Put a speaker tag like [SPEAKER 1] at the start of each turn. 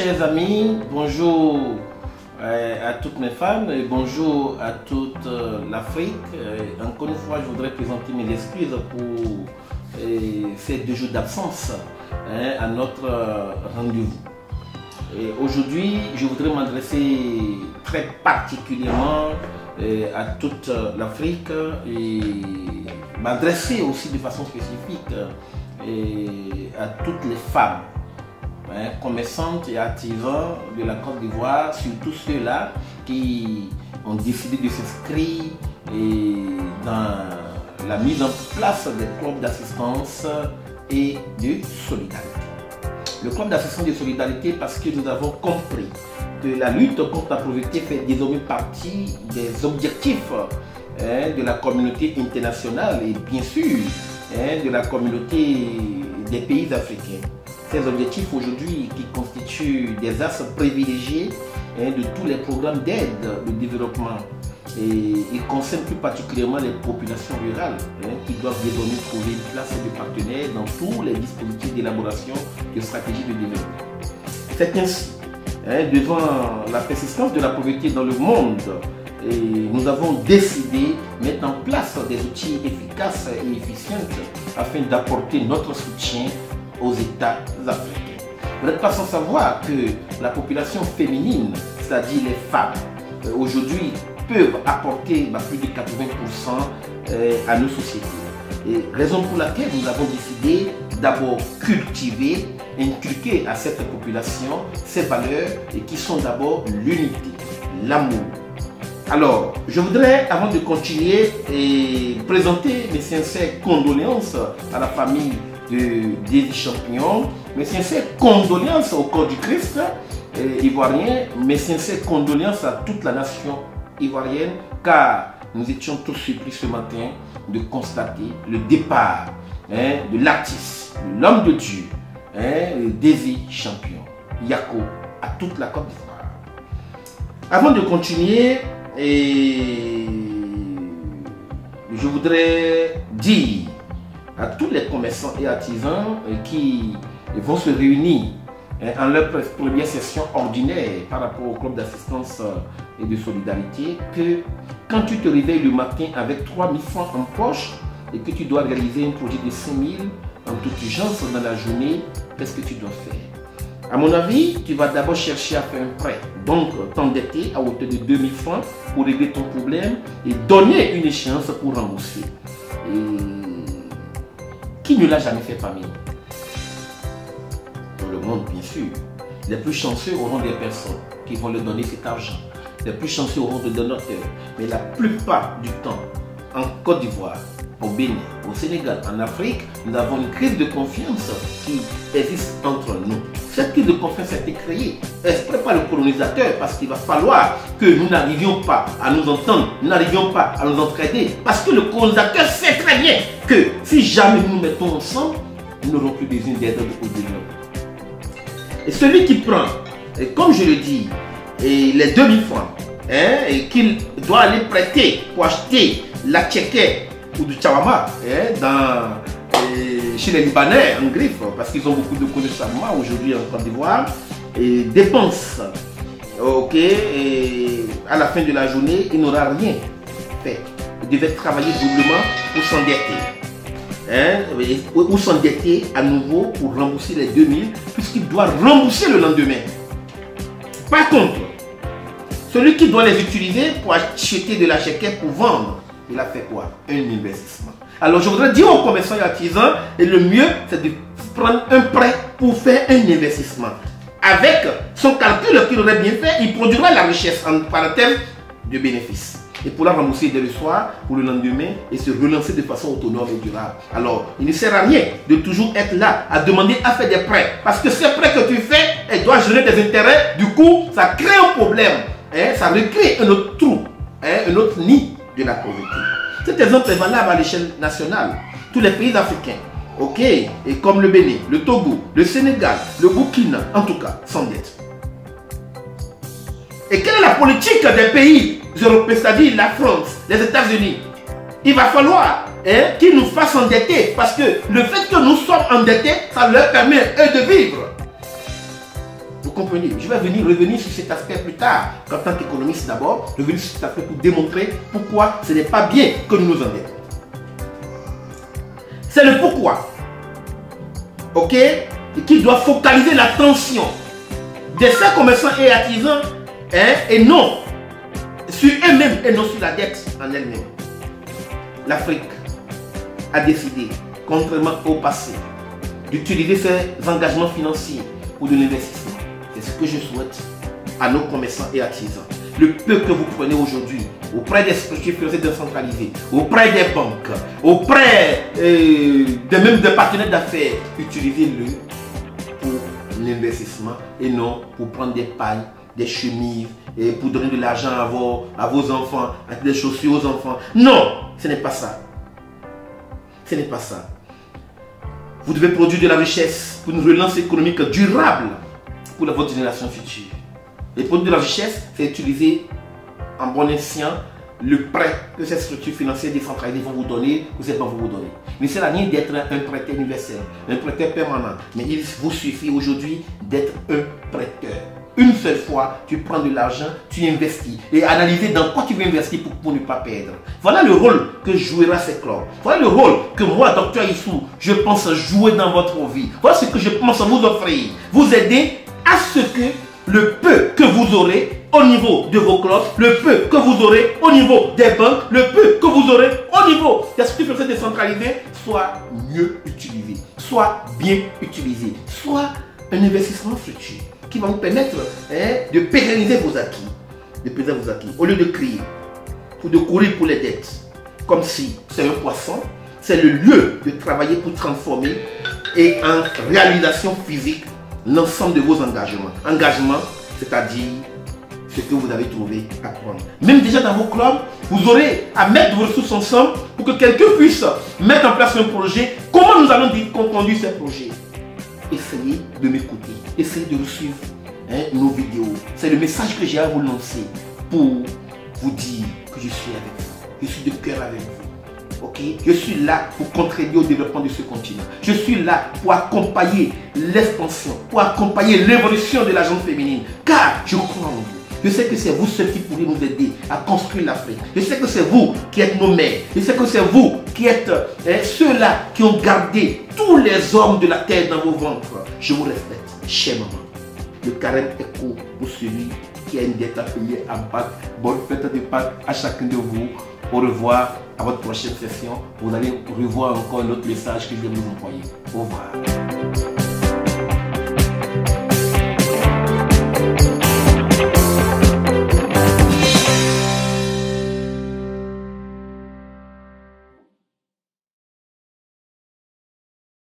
[SPEAKER 1] chers amis, bonjour à toutes mes femmes et bonjour à toute l'Afrique. Encore une fois, je voudrais présenter mes excuses pour ces 2 jours d'absence à notre rendez-vous. Aujourd'hui, je voudrais m'adresser très particulièrement à toute l'Afrique et m'adresser aussi de façon spécifique à toutes les femmes commerçantes et artisans de la Côte d'Ivoire, surtout ceux-là qui ont décidé de s'inscrire dans la mise en place des clubs d'assistance et de solidarité. Le club d'assistance et de solidarité parce que nous avons compris que la lutte contre la pauvreté fait désormais partie des objectifs de la communauté internationale et bien sûr de la communauté des pays africains. Ces objectifs aujourd'hui qui constituent des axes privilégiés de tous les programmes d'aide de développement et ils concernent plus particulièrement les populations rurales qui doivent désormais trouver une place de partenaires dans tous les dispositifs d'élaboration de stratégies de développement. C'est ainsi, devant la persistance de la pauvreté dans le monde, nous avons décidé de mettre en place des outils efficaces et efficients afin d'apporter notre soutien aux États africains. Vous n'êtes pas sans savoir que la population féminine, c'est-à-dire les femmes, aujourd'hui peuvent apporter plus de 80% à nos sociétés. Et raison pour laquelle nous avons décidé d'abord cultiver, inculquer à cette population ces valeurs et qui sont d'abord l'unité, l'amour. Alors, je voudrais, avant de continuer, présenter mes sincères condoléances à la famille de Désy Champion, mes sincères condoléances au corps du Christ ivoirien, mes sincères condoléances à toute la nation ivoirienne, car nous étions tous surpris ce matin de constater le départ de l'artiste, de l'homme de Dieu, Désy Champion, Yako, à toute la Côte d'Ivoire. Avant de continuer, je voudrais dire à tous les commerçants et artisans qui vont se réunir en leur première session ordinaire par rapport au club d'assistance et de solidarité que quand tu te réveilles le matin avec 3 000 francs en poche et que tu dois réaliser un projet de 5 000 en toute urgence dans la journée, qu'est-ce que tu dois faire? À mon avis, tu vas d'abord chercher à faire un prêt, donc t'endetter à hauteur de 2 000 francs pour régler ton problème et donner une échéance pour rembourser. Et qui ne l'a jamais fait parmi nous? Dans le monde, bien sûr. Les plus chanceux auront des personnes qui vont leur donner cet argent. Les plus chanceux auront des donateurs. Mais la plupart du temps, en Côte d'Ivoire, au Bénin, au Sénégal, en Afrique, nous avons une crise de confiance qui existe entre nous. Cette crise de confiance a été créée exprès par le colonisateur parce qu'il va falloir que nous n'arrivions pas à nous entendre, nous n'arrivions pas à nous entraider parce que le colonisateur sait très bien que si jamais nous nous mettons ensemble, nous n'aurons plus besoin d'aide au développement. Et celui qui prend, et comme je le dis, les 2000 francs et qu'il doit aller prêter pour acheter la tchéké ou du tchawama chez les Libanais en griffe, parce qu'ils ont beaucoup de connaissances aujourd'hui en Côte d'Ivoire, et dépense, et à la fin de la journée, il n'aura rien fait. Il devait travailler doublement pour s'endetter. Ou s'endetter à nouveau pour rembourser les 2000, puisqu'il doit rembourser le lendemain. Par contre, celui qui doit les utiliser pour acheter de la chéquette pour vendre, il a fait quoi? Un investissement. Alors je voudrais dire aux commerçants et artisans, et le mieux c'est de prendre un prêt pour faire un investissement. Avec son calcul qu'il aurait bien fait, il produira la richesse en parenthèse de bénéfices. Et pour la rembourser dès le soir, pour le lendemain, et se relancer de façon autonome et durable. Alors, il ne sert à rien de toujours être là, à demander à faire des prêts. Parce que ces prêts que tu fais, elles doivent générer des intérêts. Du coup, ça crée un problème. Ça recrée un autre trou, un autre nid de la pauvreté. Cet exemple est valable à l'échelle nationale. Tous les pays africains, et comme le Bénin, le Togo, le Sénégal, le Burkina, en tout cas, s'endettent. Et quelle est la politique des pays européens, c'est-à-dire la France, les États-Unis? Il va falloir qu'ils nous fassent endetter, parce que le fait que nous sommes endettés, ça leur permet, eux, de vivre. Vous comprenez? Je vais revenir sur cet aspect plus tard, en tant qu'économiste d'abord, revenir sur cet aspect pour démontrer pourquoi ce n'est pas bien que nous nous endettons. C'est le pourquoi, ok, et qui doit focaliser l'attention de ces commerçants et artisans, hein, et non sur eux-mêmes et non sur la dette en elle-même. L'Afrique a décidé, contrairement au passé, d'utiliser ses engagements financiers pour de l'investissement. C'est ce que je souhaite à nos commerçants et artisans. Le peu que vous prenez aujourd'hui auprès des structures financières décentralisées, auprès des banques, auprès même des partenaires d'affaires, utilisez-le pour l'investissement et non pour prendre des pailles, des chemises, et pour donner de l'argent à vos enfants, à des chaussures aux enfants. Non, ce n'est pas ça. Ce n'est pas ça. Vous devez produire de la richesse pour une relance économique durable pour votre génération future. Et produire de la richesse, c'est utiliser en bon escient le prêt que ces structures financières décentralisées vont vous donner, que ces banques vont vous donner. Mais c'est la rien d'être un prêteur universel, un prêteur permanent. Mais il vous suffit aujourd'hui d'être un prêteur. Une seule fois, tu prends de l'argent, tu investis. Et analyser dans quoi tu veux investir pour ne pas perdre. Voilà le rôle que jouera ces clubs. Voilà le rôle que moi, Dr Issou, je pense jouer dans votre vie. Voilà ce que je pense vous offrir. Vous aider à ce que le peu que vous aurez au niveau de vos clubs, le peu que vous aurez au niveau des banques, le peu que vous aurez au niveau des structures financières décentralisées soit mieux utilisé, soit bien utilisé, soit un investissement futur qui va vous permettre de pérenniser vos acquis. Au lieu de crier ou de courir pour les dettes, comme si c'est un poisson, c'est le lieu de travailler pour transformer et en réalisation physique l'ensemble de vos engagements. Engagement, c'est-à-dire ce que vous avez trouvé à prendre. Même déjà dans vos clubs, vous aurez à mettre vos ressources ensemble pour que quelqu'un puisse mettre en place un projet. Comment nous allons conduire ce projet? Essayez de m'écouter, essayez de suivre nos vidéos. C'est le message que j'ai à vous lancer pour vous dire que je suis avec vous. Je suis de cœur avec vous. Ok? Je suis là pour contribuer au développement de ce continent. Je suis là pour accompagner l'expansion, pour accompagner l'évolution de la gente féminine. Car je crois en vous. Je sais que c'est vous ceux qui pourrez nous aider à construire l'Afrique. Je sais que c'est vous qui êtes nos mères. Je sais que c'est vous qui êtes ceux-là qui ont gardé tous les hommes de la terre dans vos ventres. Je vous respecte, chère maman. Le carême est court pour celui qui a une dette à payer à Pâques. Bonne fête de Pâques à chacun de vous. Au revoir à votre prochaine session. Vous allez revoir encore un autre message que je vais vous envoyer. Au revoir.